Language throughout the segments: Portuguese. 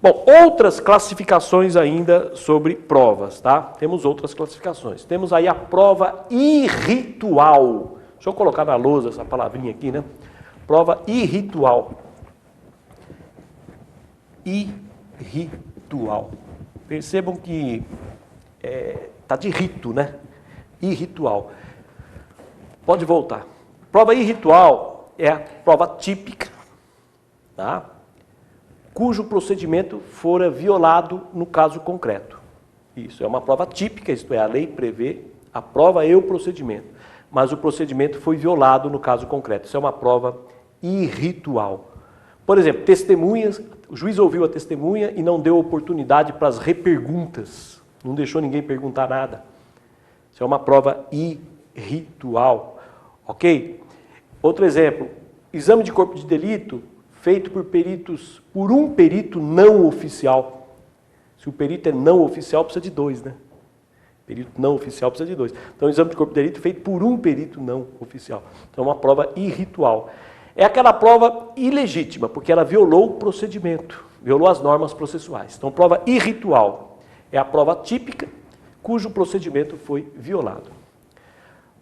Bom, outras classificações ainda sobre provas, tá? Temos outras classificações. Temos aí a prova irritual. Deixa eu colocar na lousa essa palavrinha aqui, né? Prova irritual. Irritual. Percebam que tá de rito, né? Irritual. Pode voltar. Prova irritual é a prova típica, tá? Cujo procedimento fora violado no caso concreto. Isso é uma prova típica, isto é, a lei prevê a prova e o procedimento, mas o procedimento foi violado no caso concreto. Isso é uma prova irritual. Por exemplo, testemunhas, o juiz ouviu a testemunha e não deu oportunidade para as reperguntas, não deixou ninguém perguntar nada. Isso é uma prova irritual, ok? Outro exemplo, exame de corpo de delito feito por um perito não oficial. Se o perito é não oficial, precisa de dois, né? Perito não oficial precisa de dois. Então, o exame de corpo de delito feito por um perito não oficial. Então, é uma prova irritual. É aquela prova ilegítima, porque ela violou o procedimento, violou as normas processuais. Então, prova irritual é a prova típica, cujo procedimento foi violado.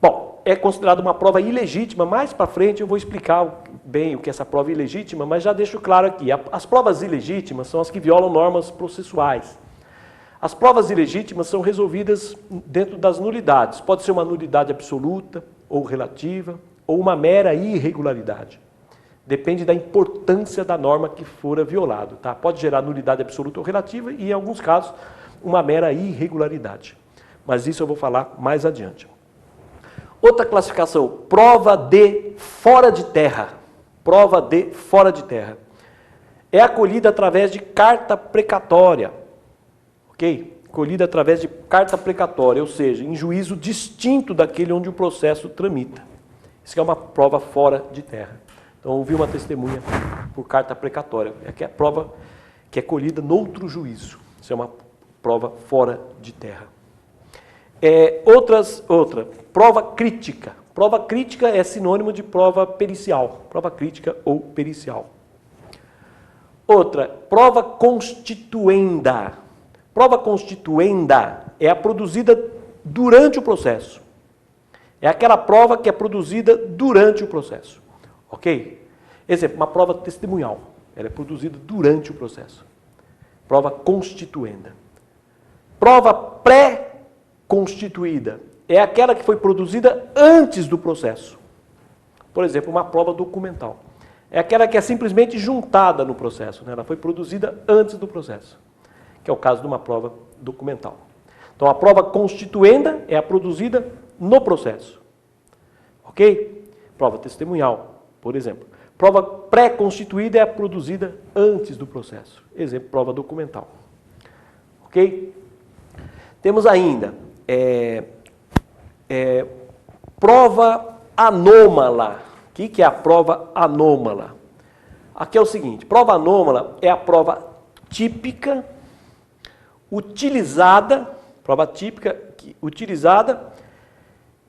Bom, é considerada uma prova ilegítima. Mais para frente eu vou explicar bem o que é essa prova ilegítima, mas já deixo claro aqui. As provas ilegítimas são as que violam normas processuais. As provas ilegítimas são resolvidas dentro das nulidades. Pode ser uma nulidade absoluta ou relativa, ou uma mera irregularidade. Depende da importância da norma que fora violado, tá? Pode gerar nulidade absoluta ou relativa e, em alguns casos, uma mera irregularidade. Mas isso eu vou falar mais adiante. Outra classificação, prova de fora de terra. Prova de fora de terra. É acolhida através de carta precatória. Ok? Colhida através de carta precatória, ou seja, em juízo distinto daquele onde o processo tramita. Isso é uma prova fora de terra. Então, ouvi uma testemunha por carta precatória. É a prova que é colhida noutro juízo. Isso é uma prova fora de terra. Outra, prova crítica. Prova crítica é sinônimo de prova pericial. Prova crítica ou pericial. Outra, prova constituenda. Prova constituenda é a produzida durante o processo. É aquela prova que é produzida durante o processo. Ok? Exemplo, uma prova testemunhal. Ela é produzida durante o processo. Prova constituenda. Prova pré-constituída é aquela que foi produzida antes do processo. Por exemplo, uma prova documental. É aquela que é simplesmente juntada no processo, né? Ela foi produzida antes do processo, que é o caso de uma prova documental. Então, a prova constituenda é a produzida no processo. Ok? Prova testemunhal, por exemplo. Prova pré-constituída é a produzida antes do processo. Exemplo, prova documental. Ok? Temos ainda prova anômala. O que é a prova anômala? Aqui é o seguinte, prova anômala é a prova típica utilizada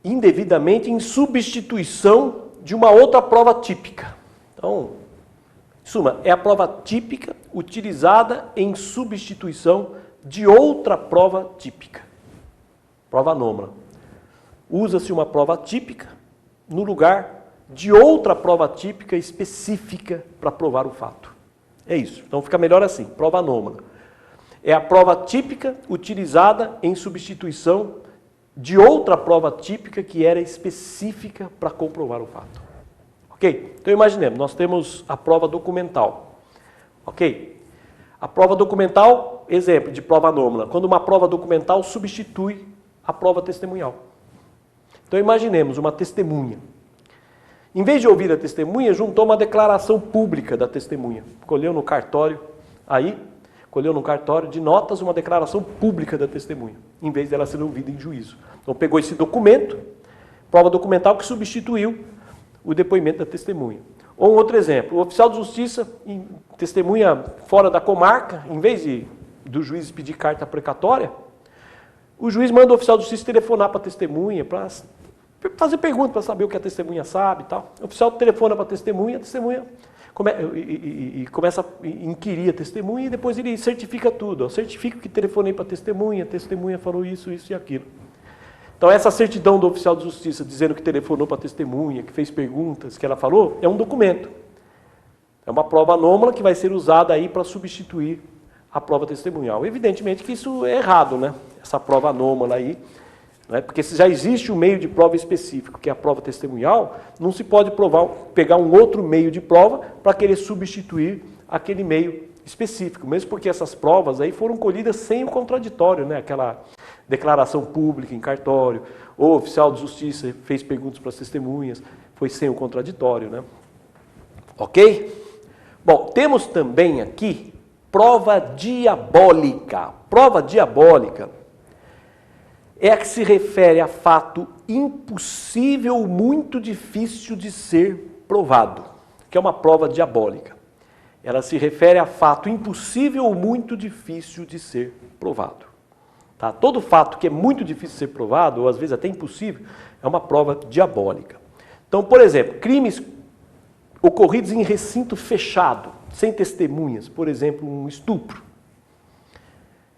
indevidamente em substituição de uma outra prova típica. Então, em suma, é a prova típica utilizada em substituição de outra prova típica. Prova anômala. Usa-se uma prova típica no lugar de outra prova típica específica para provar o fato. É isso. Então fica melhor assim, prova anômala. É a prova típica utilizada em substituição de outra prova típica que era específica para comprovar o fato. Ok? Então imaginemos, nós temos a prova documental. Ok? A prova documental, exemplo de prova anômala, quando uma prova documental substitui a prova testemunhal. Então imaginemos uma testemunha. Em vez de ouvir a testemunha, juntou uma declaração pública da testemunha. Colheu no cartório de notas uma declaração pública da testemunha, em vez dela ser ouvida em juízo. Então pegou esse documento, prova documental que substituiu o depoimento da testemunha. Ou um outro exemplo, o oficial de justiça, testemunha fora da comarca, em vez do juiz pedir carta precatória, o juiz manda o oficial de justiça telefonar para a testemunha, para fazer pergunta, para saber o que a testemunha sabe e tal. O oficial telefona para a testemunha e começa a inquirir a testemunha e depois ele certifica tudo. Certifica que telefonei para a testemunha falou isso, isso e aquilo. Então essa certidão do oficial de justiça dizendo que telefonou para a testemunha, que fez perguntas, que ela falou, é um documento. É uma prova anômala que vai ser usada aí para substituir a prova testemunhal. Evidentemente que isso é errado, né? Essa prova anômala aí, né? Porque se já existe um meio de prova específico, que é a prova testemunhal, não se pode pegar um outro meio de prova para querer substituir aquele meio específico, mesmo porque essas provas aí foram colhidas sem o contraditório, né? Aquela declaração pública em cartório, ou o oficial de justiça fez perguntas para as testemunhas, foi sem o contraditório, né? Ok? Bom, temos também aqui prova diabólica. Prova diabólica é a que se refere a fato impossível ou muito difícil de ser provado, que é uma prova diabólica. Ela se refere a fato impossível ou muito difícil de ser provado. Tá? Todo fato que é muito difícil de ser provado, ou às vezes até impossível, é uma prova diabólica. Então, por exemplo, crimes ocorridos em recinto fechado, sem testemunhas, por exemplo, um estupro,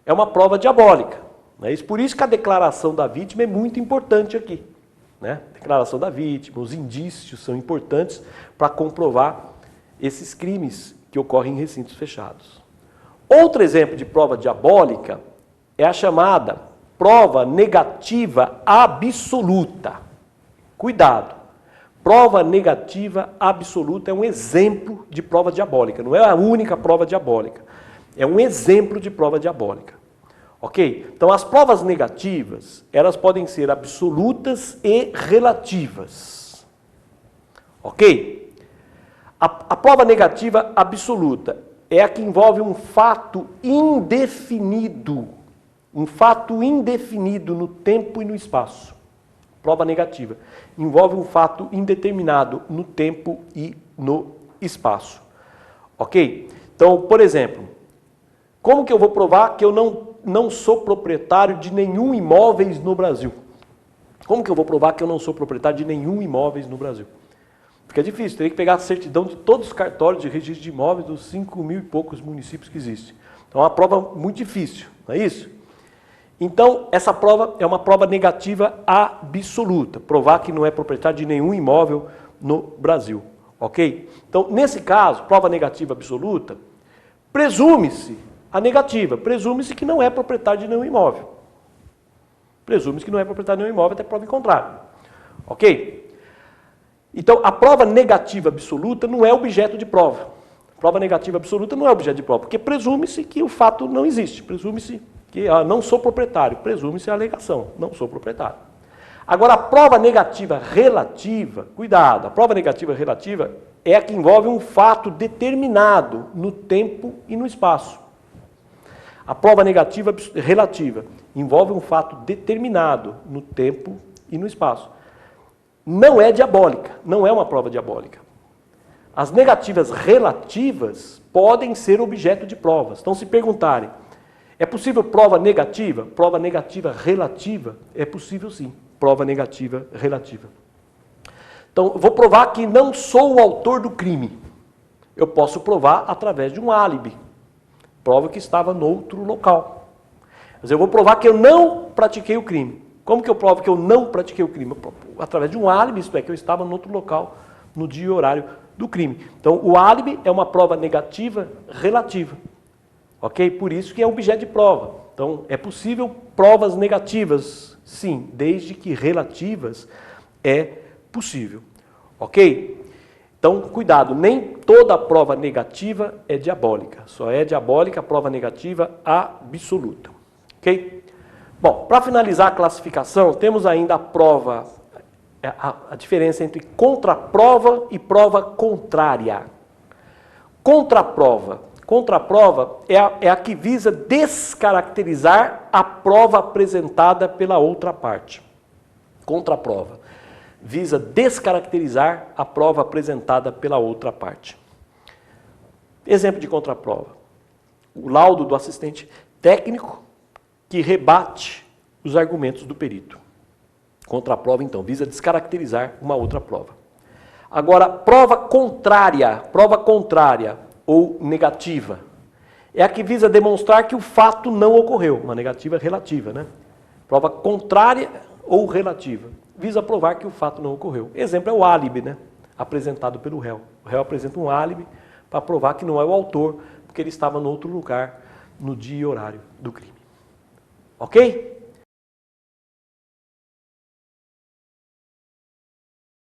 é uma prova diabólica. Né? Por isso que a declaração da vítima é muito importante aqui. Né? A declaração da vítima, os indícios são importantes para comprovar esses crimes que ocorrem em recintos fechados. Outro exemplo de prova diabólica é a chamada prova negativa absoluta. Cuidado! Prova negativa absoluta é um exemplo de prova diabólica, não é a única prova diabólica. É um exemplo de prova diabólica. Ok? Então, as provas negativas, elas podem ser absolutas e relativas. Ok? A prova negativa absoluta é a que envolve um fato indefinido. Um fato indefinido no tempo e no espaço. Prova negativa. Envolve um fato indeterminado no tempo e no espaço. Ok? Então, por exemplo, como que eu vou provar que eu não sou proprietário de nenhum imóveis no Brasil? Como que eu vou provar que eu não sou proprietário de nenhum imóveis no Brasil? Fica difícil, teria que pegar a certidão de todos os cartórios de registro de imóveis dos 5.000 e poucos municípios que existem. Então é uma prova muito difícil, não é isso? Então, essa prova é uma prova negativa absoluta, provar que não é proprietário de nenhum imóvel no Brasil, ok? Então, nesse caso, prova negativa absoluta, presume-se a negativa, presume-se que não é proprietário de nenhum imóvel. Presume-se que não é proprietário de nenhum imóvel até prova em contrário, ok? Então, a prova negativa absoluta não é objeto de prova. Prova negativa absoluta não é objeto de prova, porque presume-se que o fato não existe, presume-se que não sou proprietário, presume-se a alegação, não sou proprietário. Agora, a prova negativa relativa, cuidado, a prova negativa relativa é a que envolve um fato determinado no tempo e no espaço. A prova negativa relativa envolve um fato determinado no tempo e no espaço. Não é diabólica, não é uma prova diabólica. As negativas relativas podem ser objeto de provas. Então, se perguntarem, é possível prova negativa? Prova negativa relativa? É possível sim, prova negativa relativa. Então, vou provar que não sou o autor do crime. Eu posso provar através de um álibi. Prova que estava noutro local. Mas eu vou provar que eu não pratiquei o crime. Como que eu provo que eu não pratiquei o crime? Através de um álibi, isto é, que eu estava noutro local no dia e horário do crime. Então, o álibi é uma prova negativa relativa. Ok? Por isso que é objeto de prova. Então, é possível provas negativas, sim, desde que relativas é possível. Ok? Então, cuidado, nem toda prova negativa é diabólica. Só é diabólica a prova negativa absoluta. Ok? Bom, para finalizar a classificação, temos ainda a prova, a diferença entre contraprova e prova contrária. Contraprova. Contraprova é a que visa descaracterizar a prova apresentada pela outra parte. Contraprova. Visa descaracterizar a prova apresentada pela outra parte. Exemplo de contraprova. O laudo do assistente técnico que rebate os argumentos do perito. Contraprova, então, visa descaracterizar uma outra prova. Agora, prova contrária ou negativa é a que visa demonstrar que o fato não ocorreu. Uma negativa relativa, né? Prova contrária ou relativa visa provar que o fato não ocorreu. Exemplo é o álibi, né? Apresentado pelo réu. O réu apresenta um álibi para provar que não é o autor, porque ele estava em outro lugar no dia e horário do crime. Ok?